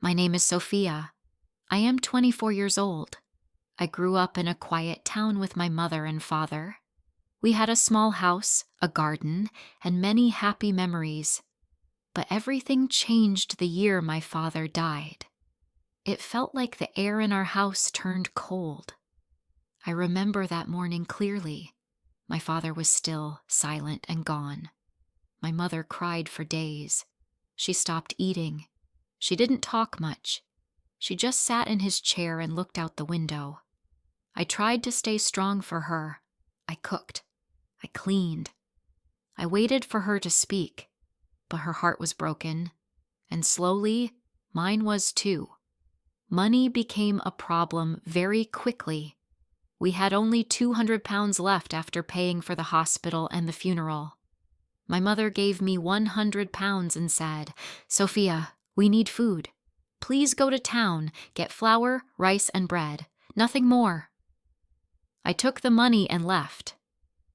My name is Sophia. I am 24 years old. I grew up in a quiet town with my mother and father. We had a small house, a garden, and many happy memories. But everything changed the year my father died. It felt like the air in our house turned cold. I remember that morning clearly. My father was still, silent, and gone. My mother cried for days. She stopped eating. She didn't talk much. She just sat in his chair and looked out the window. I tried to stay strong for her. I cooked. I cleaned. I waited for her to speak, but her heart was broken, and slowly, mine was too. Money became a problem very quickly. We had only 200 pounds left after paying for the hospital and the funeral. My mother gave me 100 pounds and said, "Sophia, we need food. Please go to town, get flour, rice, and bread. Nothing more." I took the money and left.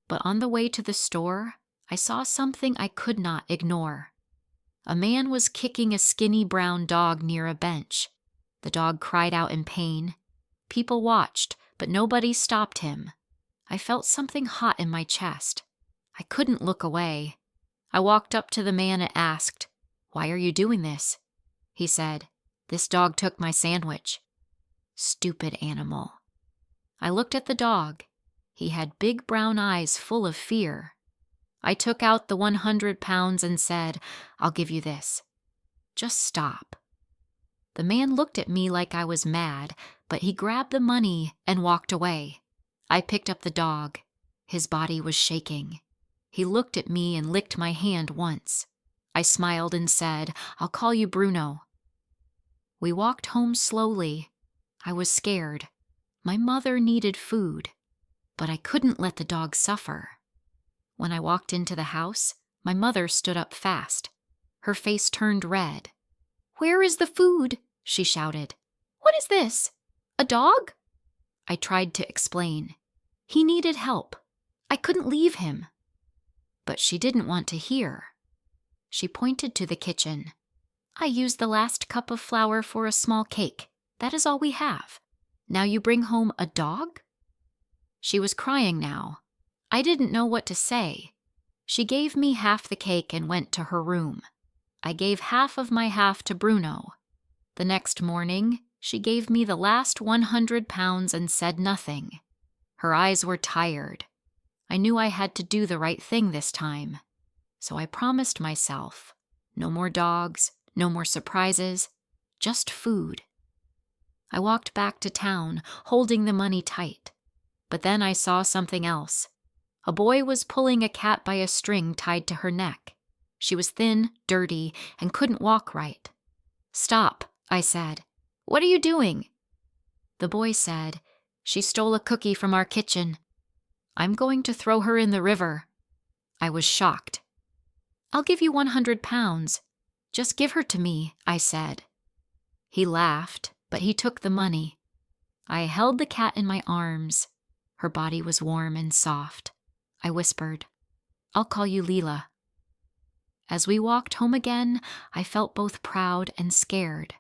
But on the way to the store, I saw something I could not ignore. A man was kicking a skinny brown dog near a bench. The dog cried out in pain. People watched, but nobody stopped him. I felt something hot in my chest. I couldn't look away. I walked up to the man and asked, "Why are you doing this?" He said, "This dog took my sandwich." Stupid animal. I looked at the dog. He had big brown eyes full of fear. I took out the 100 pounds and said, "I'll give you this. Just stop." The man looked at me like I was mad, but he grabbed the money and walked away. I picked up the dog. His body was shaking. He looked at me and licked my hand once. I smiled and said, "I'll call you Bruno." We walked home slowly. I was scared. My mother needed food, but I couldn't let the dog suffer. When I walked into the house, my mother stood up fast. Her face turned red. "Where is the food?" she shouted. "What is this? A dog?" I tried to explain. He needed help. I couldn't leave him. But she didn't want to hear. She pointed to the kitchen. "I used the last cup of flour for a small cake. That is all we have. Now you bring home a dog?" She was crying now. I didn't know what to say. She gave me half the cake and went to her room. I gave half of my half to Bruno. The next morning, she gave me the last 100 pounds and said nothing. Her eyes were tired. I knew I had to do the right thing this time. So I promised myself, no more dogs, no more surprises, just food. I walked back to town, holding the money tight. But then I saw something else. A boy was pulling a cat by a string tied to her neck. She was thin, dirty, and couldn't walk right. "Stop," I said. "What are you doing?" The boy said, "She stole a cookie from our kitchen. I'm going to throw her in the river." I was shocked. "I'll give you 100 pounds. Just give her to me," I said. He laughed, but he took the money. I held the cat in my arms. Her body was warm and soft. I whispered, "I'll call you Leela." As we walked home again, I felt both proud and scared.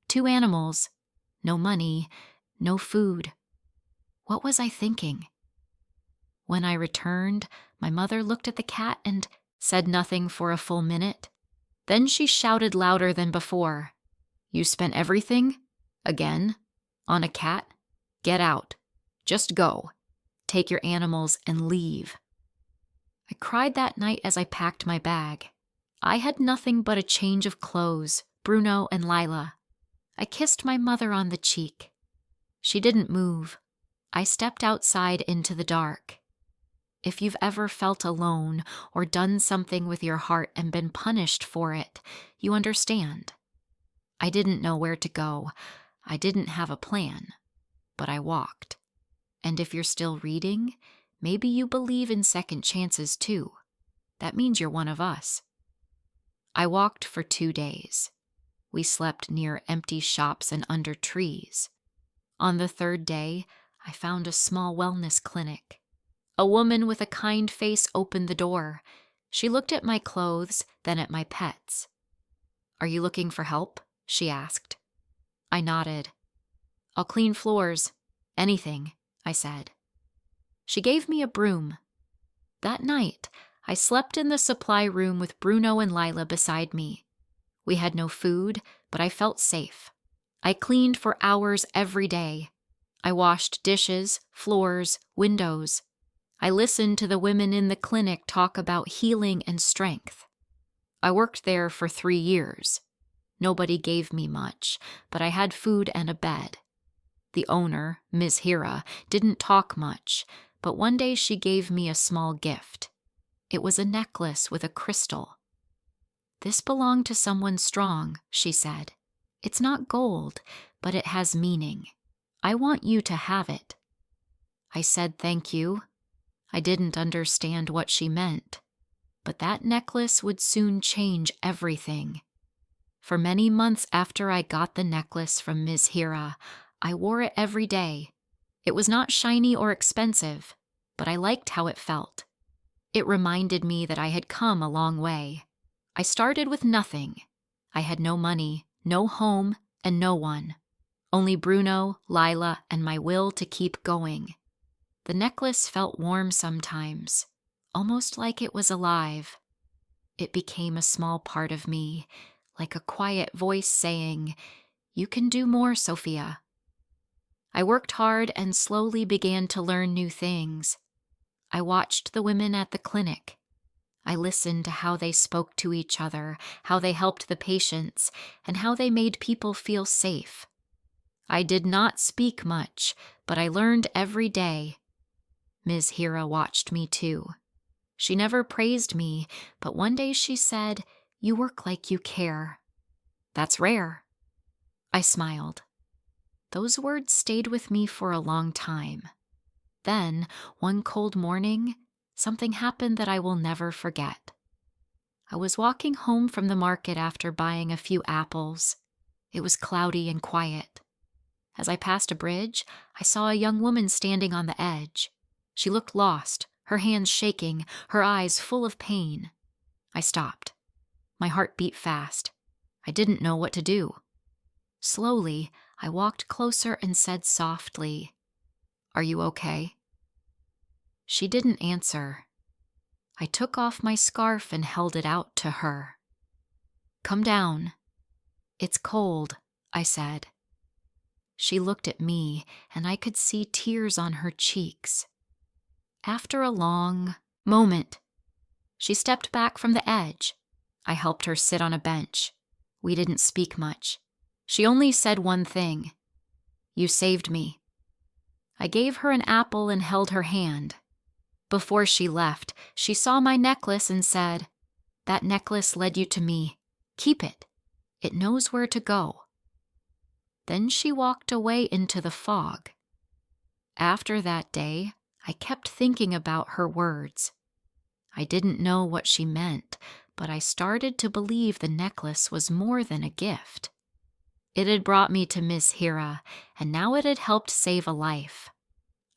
2 animals, no money, no food. What was I thinking? When I returned, my mother looked at the cat and said nothing for a full minute. Then she shouted louder than before, "You spent everything? Again? On a cat? Get out. Just go. Take your animals and leave." I cried that night as I packed my bag. I had nothing but a change of clothes, Bruno and Lila. I kissed my mother on the cheek. She didn't move. I stepped outside into the dark. If you've ever felt alone or done something with your heart and been punished for it, you understand. I didn't know where to go. I didn't have a plan. But I walked. And if you're still reading, maybe you believe in second chances too. That means you're one of us. I walked for 2 days. We slept near empty shops and under trees. On the 3rd day, I found a small wellness clinic. A woman with a kind face opened the door. She looked at my clothes, then at my pets. "Are you looking for help?" she asked. I nodded. "I'll clean floors. Anything," I said. She gave me a broom. That night, I slept in the supply room with Bruno and Lila beside me. We had no food, but I felt safe. I cleaned for hours every day. I washed dishes, floors, windows. I listened to the women in the clinic talk about healing and strength. I worked there for 3 years. Nobody gave me much, but I had food and a bed. The owner, Ms. Hira, didn't talk much, but one day she gave me a small gift. It was a necklace with a crystal. "This belonged to someone strong," she said. "It's not gold, but it has meaning. I want you to have it." I said thank you. I didn't understand what she meant, but that necklace would soon change everything. For many months after I got the necklace from Ms. Hira, I wore it every day. It was not shiny or expensive, but I liked how it felt. It reminded me that I had come a long way. I started with nothing. I had no money, no home, and no one. Only Bruno, Lila, and my will to keep going. The necklace felt warm sometimes, almost like it was alive. It became a small part of me, like a quiet voice saying, "You can do more, Sophia." I worked hard and slowly began to learn new things. I watched the women at the clinic. I listened to how they spoke to each other, how they helped the patients, and how they made people feel safe. I did not speak much, but I learned every day. Ms. Hira watched me too. She never praised me, but one day she said, "You work like you care." "That's rare." I smiled. Those words stayed with me for a long time. Then, one cold morning, something happened that I will never forget. I was walking home from the market after buying a few apples. It was cloudy and quiet. As I passed a bridge, I saw a young woman standing on the edge. She looked lost, her hands shaking, her eyes full of pain. I stopped. My heart beat fast. I didn't know what to do. Slowly, I walked closer and said softly, "Are you okay?" She didn't answer. I took off my scarf and held it out to her. "Come down." "It's cold," I said. She looked at me, and I could see tears on her cheeks. After a long moment, she stepped back from the edge. I helped her sit on a bench. We didn't speak much. She only said one thing, "You saved me." I gave her an apple and held her hand. Before she left, she saw my necklace and said, "That necklace led you to me. Keep it. It knows where to go." Then she walked away into the fog. After that day, I kept thinking about her words. I didn't know what she meant, but I started to believe the necklace was more than a gift. It had brought me to Miss Hira, and now it had helped save a life.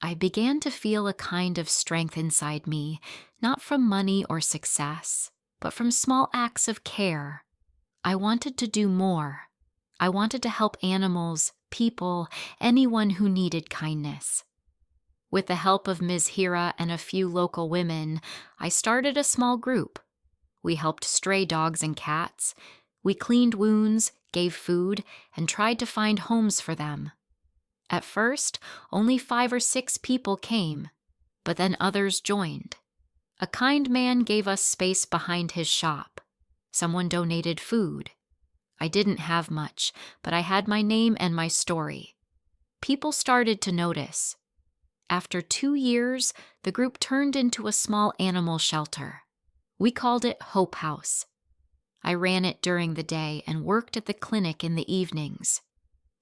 I began to feel a kind of strength inside me, not from money or success, but from small acts of care. I wanted to do more. I wanted to help animals, people, anyone who needed kindness. With the help of Ms. Hira and a few local women, I started a small group. We helped stray dogs and cats. We cleaned wounds, gave food, and tried to find homes for them. At first, only 5 or 6 people came, but then others joined. A kind man gave us space behind his shop. Someone donated food. I didn't have much, but I had my name and my story. People started to notice. After 2 years, the group turned into a small animal shelter. We called it Hope House. I ran it during the day and worked at the clinic in the evenings.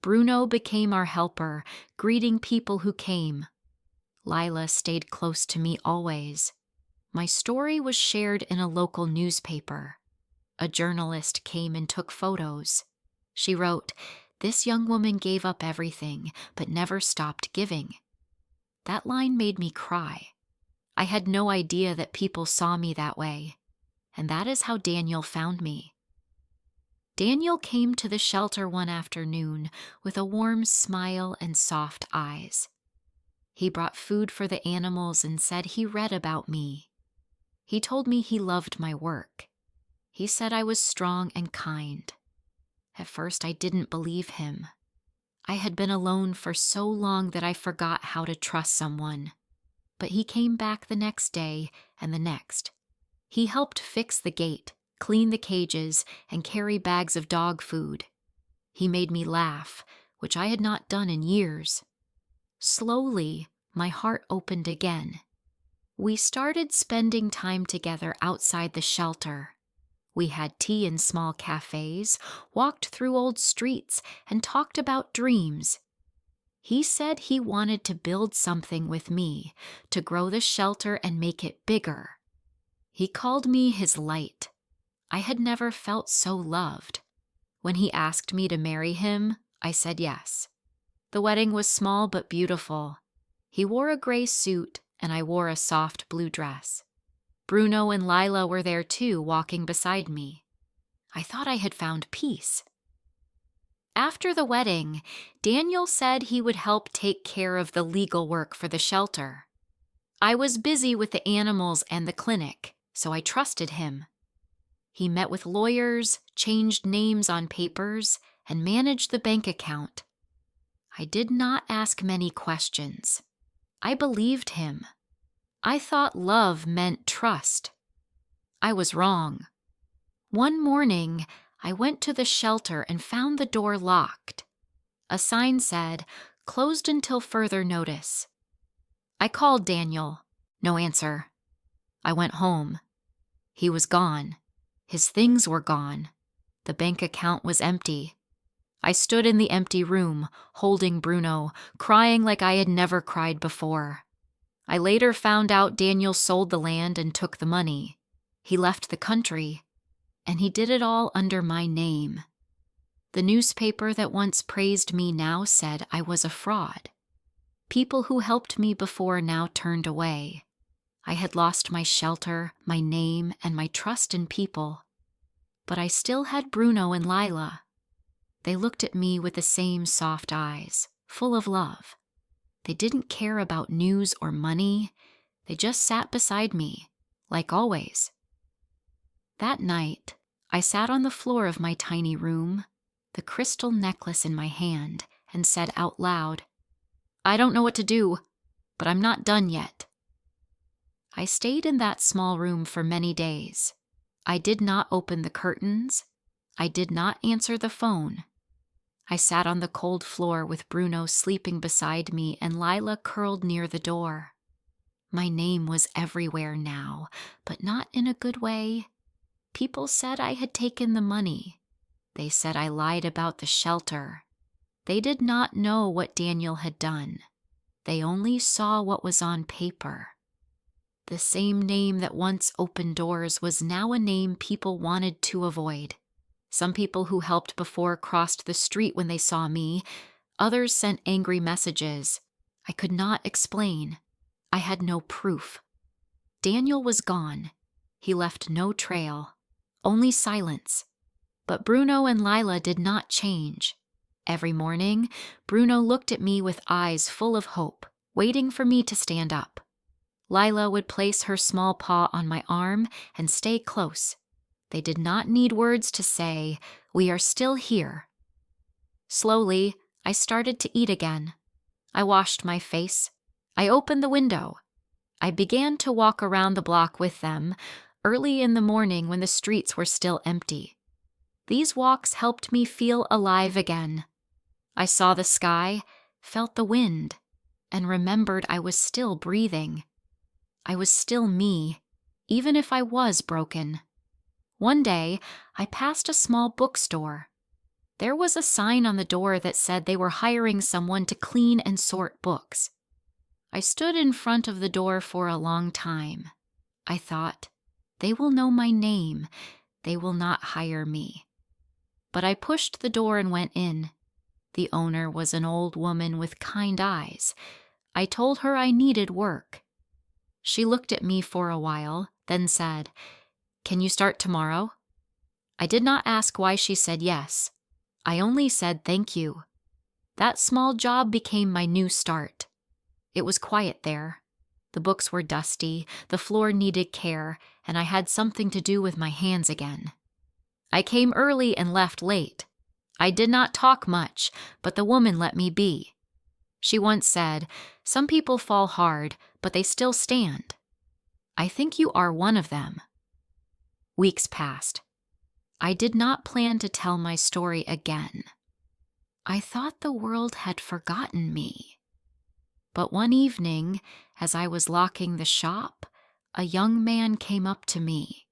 Bruno became our helper, greeting people who came. Lila stayed close to me always. My story was shared in a local newspaper. A journalist came and took photos. She wrote, "This young woman gave up everything, but never stopped giving." That line made me cry. I had no idea that people saw me that way, and that is how Daniel found me. Daniel came to the shelter one afternoon with a warm smile and soft eyes. He brought food for the animals and said he read about me. He told me he loved my work. He said I was strong and kind. At first, I didn't believe him. I had been alone for so long that I forgot how to trust someone. But he came back the next day and the next. He helped fix the gate, clean the cages, and carry bags of dog food. He made me laugh, which I had not done in years. Slowly, my heart opened again. We started spending time together outside the shelter. We had tea in small cafes, walked through old streets, and talked about dreams. He said he wanted to build something with me, to grow the shelter and make it bigger. He called me his light. I had never felt so loved. When he asked me to marry him, I said yes. The wedding was small but beautiful. He wore a gray suit, and I wore a soft blue dress. Bruno and Lila were there too, walking beside me. I thought I had found peace. After the wedding, Daniel said he would help take care of the legal work for the shelter. I was busy with the animals and the clinic, so I trusted him. He met with lawyers, changed names on papers, and managed the bank account. I did not ask many questions. I believed him. I thought love meant trust. I was wrong. One morning, I went to the shelter and found the door locked. A sign said, "Closed until further notice." I called Daniel. No answer. I went home. He was gone. His things were gone. The bank account was empty. I stood in the empty room, holding Bruno, crying like I had never cried before. I later found out Daniel sold the land and took the money. He left the country, and he did it all under my name. The newspaper that once praised me now said I was a fraud. People who helped me before now turned away. I had lost my shelter, my name, and my trust in people. But I still had Bruno and Lila. They looked at me with the same soft eyes, full of love. They didn't care about news or money. They just sat beside me, like always. That night, I sat on the floor of my tiny room, the crystal necklace in my hand, and said out loud, "I don't know what to do, but I'm not done yet." I stayed in that small room for many days. I did not open the curtains. I did not answer the phone. I sat on the cold floor with Bruno sleeping beside me and Lila curled near the door. My name was everywhere now, but not in a good way. People said I had taken the money. They said I lied about the shelter. They did not know what Daniel had done. They only saw what was on paper. The same name that once opened doors was now a name people wanted to avoid. Some people who helped before crossed the street when they saw me. Others sent angry messages. I could not explain. I had no proof. Daniel was gone. He left no trail, only silence. But Bruno and Lila did not change. Every morning, Bruno looked at me with eyes full of hope, waiting for me to stand up. Lila would place her small paw on my arm and stay close. They did not need words to say, "We are still here." Slowly, I started to eat again. I washed my face. I opened the window. I began to walk around the block with them, early in the morning when the streets were still empty. These walks helped me feel alive again. I saw the sky, felt the wind, and remembered I was still breathing. I was still me, even if I was broken. One day, I passed a small bookstore. There was a sign on the door that said they were hiring someone to clean and sort books. I stood in front of the door for a long time. I thought, they will know my name. They will not hire me. But I pushed the door and went in. The owner was an old woman with kind eyes. I told her I needed work. She looked at me for a while, then said, "Can you start tomorrow?" I did not ask why she said yes. I only said thank you. That small job became my new start. It was quiet there. The books were dusty, the floor needed care, and I had something to do with my hands again. I came early and left late. I did not talk much, but the woman let me be. She once said, "Some people fall hard, but they still stand." I think you are one of them. Weeks passed. I did not plan to tell my story again. I thought the world had forgotten me. But one evening, as I was locking the shop, a young man came up to me.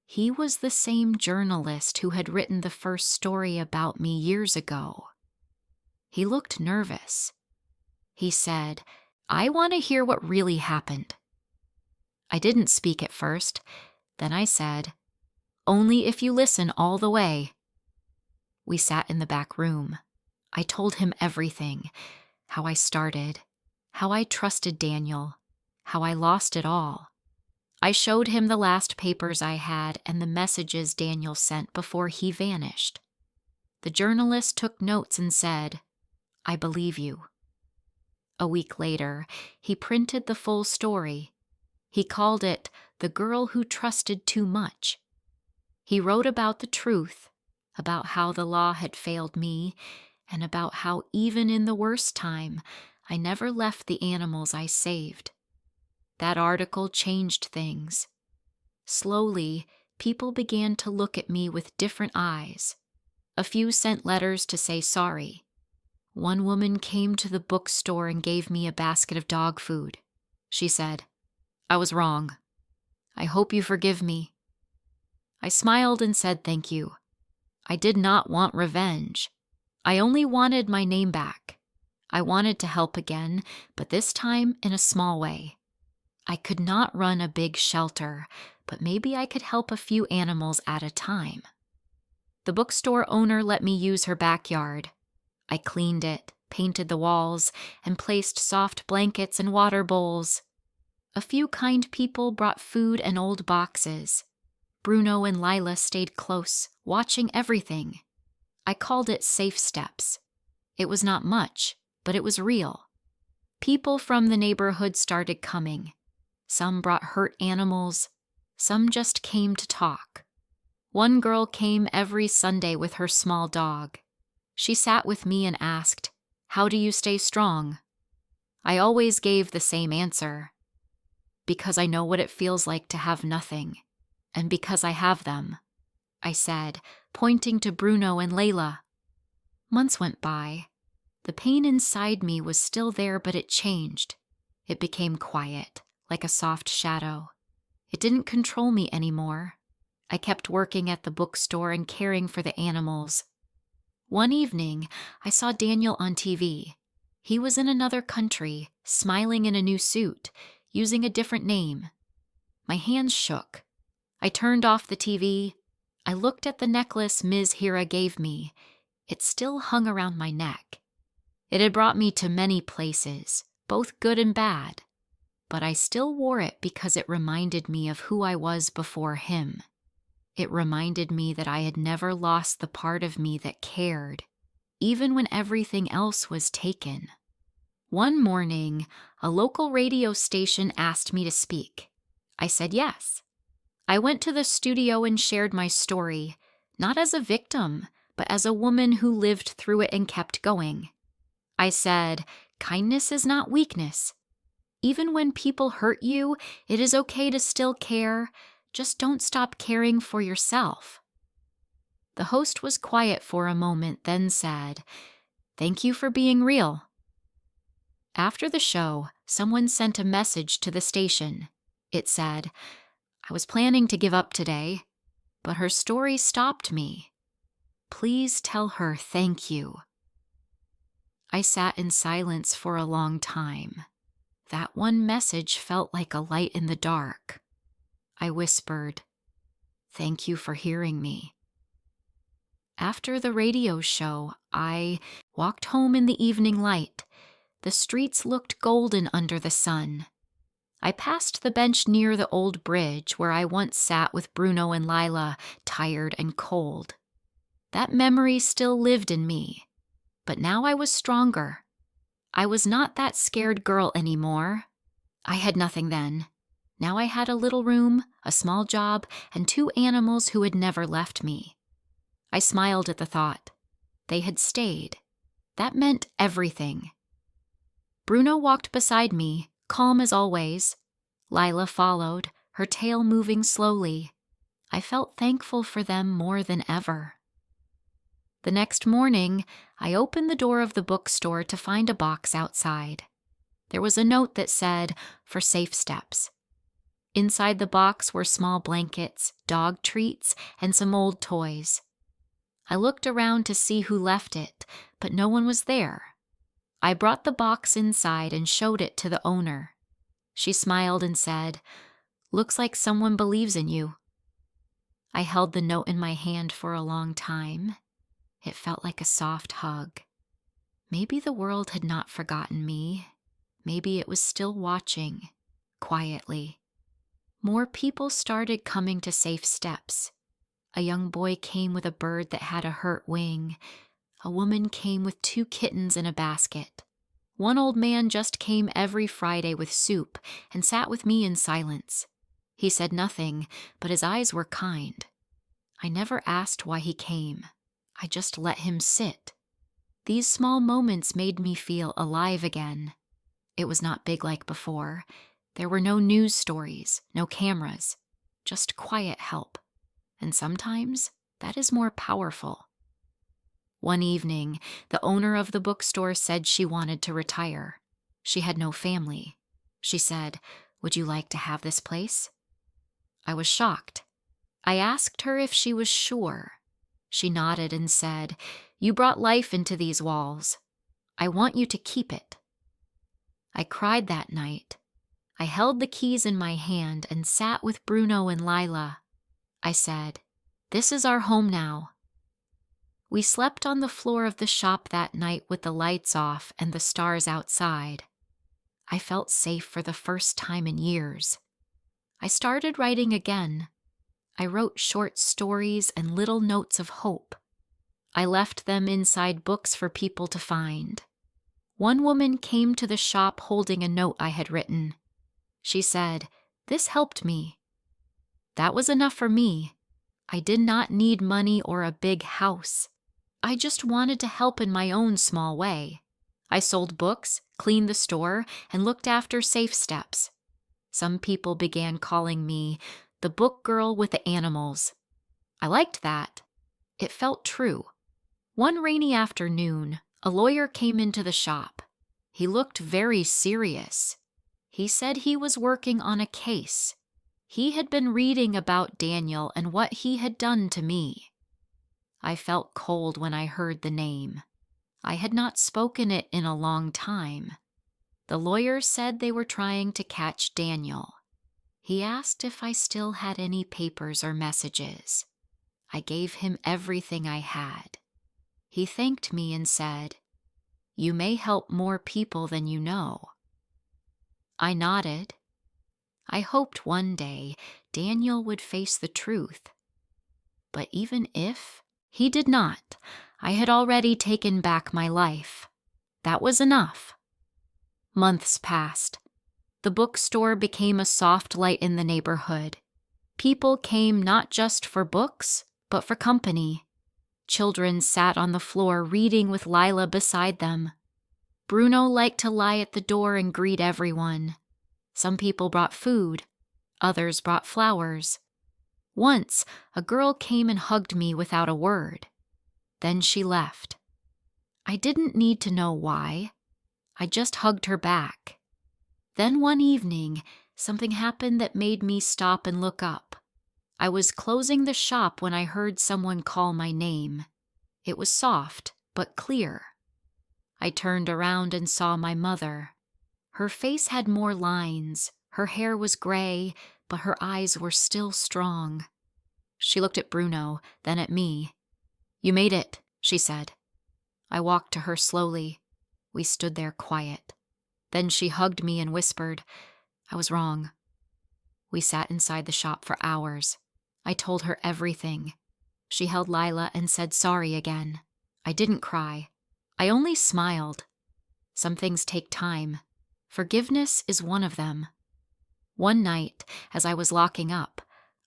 He was the same journalist who had written the first story about me years ago. He looked nervous. He said, "I want to hear what really happened." I didn't speak at first. Then I said, "Only if you listen all the way." We sat in the back room. I told him everything, how I started, how I trusted Daniel, how I lost it all. I showed him the last papers I had and the messages Daniel sent before he vanished. The journalist took notes and said, "I believe you." A week later, he printed the full story. He called it "The Girl Who Trusted Too Much." He wrote about the truth, about how the law had failed me, and about how even in the worst time, I never left the animals I saved. That article changed things. Slowly, people began to look at me with different eyes. A few sent letters to say sorry. One woman came to the bookstore and gave me a basket of dog food. She said, "I was wrong. I hope you forgive me." I smiled and said thank you. I did not want revenge. I only wanted my name back. I wanted to help again, but this time in a small way. I could not run a big shelter, but maybe I could help a few animals at a time. The bookstore owner let me use her backyard. I cleaned it, painted the walls, and placed soft blankets and water bowls. A few kind people brought food and old boxes. Bruno and Lila stayed close, watching everything. I called it Safe Steps. It was not much, but it was real. People from the neighborhood started coming. Some brought hurt animals. Some just came to talk. One girl came every Sunday with her small dog. She sat with me and asked, "How do you stay strong?" I always gave the same answer. "Because I know what it feels like to have nothing, and because I have them," I said, pointing to Bruno and Layla. Months went by. The pain inside me was still there, but it changed. It became quiet, like a soft shadow. It didn't control me anymore. I kept working at the bookstore and caring for the animals. One evening, I saw Daniel on TV. He was in another country, smiling in a new suit, using a different name. My hands shook. I turned off the TV. I looked at the necklace Ms. Hira gave me. It still hung around my neck. It had brought me to many places, both good and bad, but I still wore it because it reminded me of who I was before him. It reminded me that I had never lost the part of me that cared, even when everything else was taken. One morning, a local radio station asked me to speak. I said yes. I went to the studio and shared my story, not as a victim, but as a woman who lived through it and kept going. I said, kindness is not weakness. Even when people hurt you, it is okay to still care. Just don't stop caring for yourself. The host was quiet for a moment, then said, "Thank you for being real." After the show, someone sent a message to the station. It said, "I was planning to give up today, but her story stopped me. Please tell her thank you." I sat in silence for a long time. That one message felt like a light in the dark. I whispered, "Thank you for hearing me." After the radio show, I walked home in the evening light. The streets looked golden under the sun. I passed the bench near the old bridge where I once sat with Bruno and Lila, tired and cold. That memory still lived in me, but now I was stronger. I was not that scared girl anymore. I had nothing then. Now I had a little room, a small job, and 2 animals who had never left me. I smiled at the thought. They had stayed. That meant everything. Bruno walked beside me, calm as always. Lila followed, her tail moving slowly. I felt thankful for them more than ever. The next morning, I opened the door of the bookstore to find a box outside. There was a note that said, "For safe steps." Inside the box were small blankets, dog treats, and some old toys. I looked around to see who left it, but no one was there. I brought the box inside and showed it to the owner. She smiled and said, "Looks like someone believes in you." I held the note in my hand for a long time. It felt like a soft hug. Maybe the world had not forgotten me. Maybe it was still watching, quietly. More people started coming to Safe Steps. A young boy came with a bird that had a hurt wing. A woman came with 2 kittens in a basket. One old man just came every Friday with soup and sat with me in silence. He said nothing, but his eyes were kind. I never asked why he came. I just let him sit. These small moments made me feel alive again. It was not big like before. There were no news stories, no cameras, just quiet help. And sometimes that is more powerful. One evening, the owner of the bookstore said she wanted to retire. She had no family. She said, "Would you like to have this place?" I was shocked. I asked her if she was sure. She nodded and said, "You brought life into these walls. I want you to keep it." I cried that night. I held the keys in my hand and sat with Bruno and Lila. I said, "This is our home now." We slept on the floor of the shop that night with the lights off and the stars outside. I felt safe for the first time in years. I started writing again. I wrote short stories and little notes of hope. I left them inside books for people to find. One woman came to the shop holding a note I had written. She said, "This helped me." That was enough for me. I did not need money or a big house. I just wanted to help in my own small way. I sold books, cleaned the store, and looked after Safe Steps. Some people began calling me the book girl with the animals. I liked that. It felt true. One rainy afternoon, a lawyer came into the shop. He looked very serious. He said he was working on a case. He had been reading about Daniel and what he had done to me. I felt cold when I heard the name. I had not spoken it in a long time. The lawyer said they were trying to catch Daniel. He asked if I still had any papers or messages. I gave him everything I had. He thanked me and said, "You may help more people than you know." I nodded. I hoped one day Daniel would face the truth. But even if he did not, I had already taken back my life. That was enough. Months passed. The bookstore became a soft light in the neighborhood. People came not just for books, but for company. Children sat on the floor reading with Lila beside them. Bruno liked to lie at the door and greet everyone. Some people brought food. Others brought flowers. Once, a girl came and hugged me without a word. Then she left. I didn't need to know why. I just hugged her back. Then one evening, something happened that made me stop and look up. I was closing the shop when I heard someone call my name. It was soft, but clear. I turned around and saw my mother. Her face had more lines. Her hair was gray, but her eyes were still strong. She looked at Bruno, then at me. "You made it," she said. I walked to her slowly. We stood there quiet. Then she hugged me and whispered, I was wrong. We sat inside the shop for hours. I told her everything. She held Lila and said sorry again. I didn't cry. I only smiled. Some things take time. Forgiveness is one of them. One night, as I was locking up,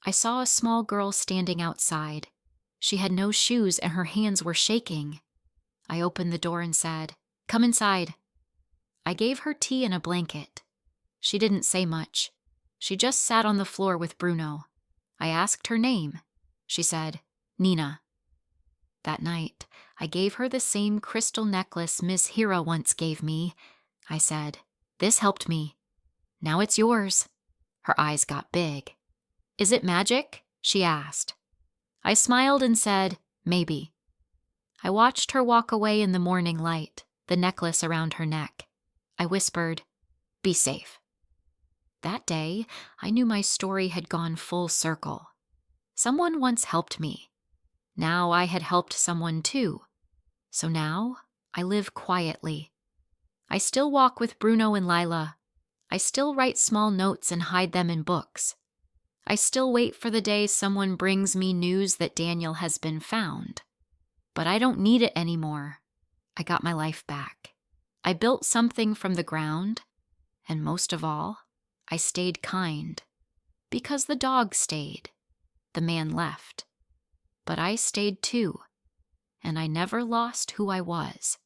I saw a small girl standing outside. She had no shoes and her hands were shaking. I opened the door and said, "Come inside." I gave her tea and a blanket. She didn't say much. She just sat on the floor with Bruno. I asked her name. She said, "Nina." That night, I gave her the same crystal necklace Miss Hira once gave me. I said, "This helped me. Now it's yours." Her eyes got big. "Is it magic?" she asked. I smiled and said, "Maybe." I watched her walk away in the morning light, the necklace around her neck. I whispered, "Be safe." That day, I knew my story had gone full circle. Someone once helped me. Now I had helped someone too. So now I live quietly. I still walk with Bruno and Lila. I still write small notes and hide them in books. I still wait for the day someone brings me news that Daniel has been found. But I don't need it anymore. I got my life back. I built something from the ground. And most of all, I stayed kind. Because the dog stayed. The man left. But I stayed too. And I never lost who I was.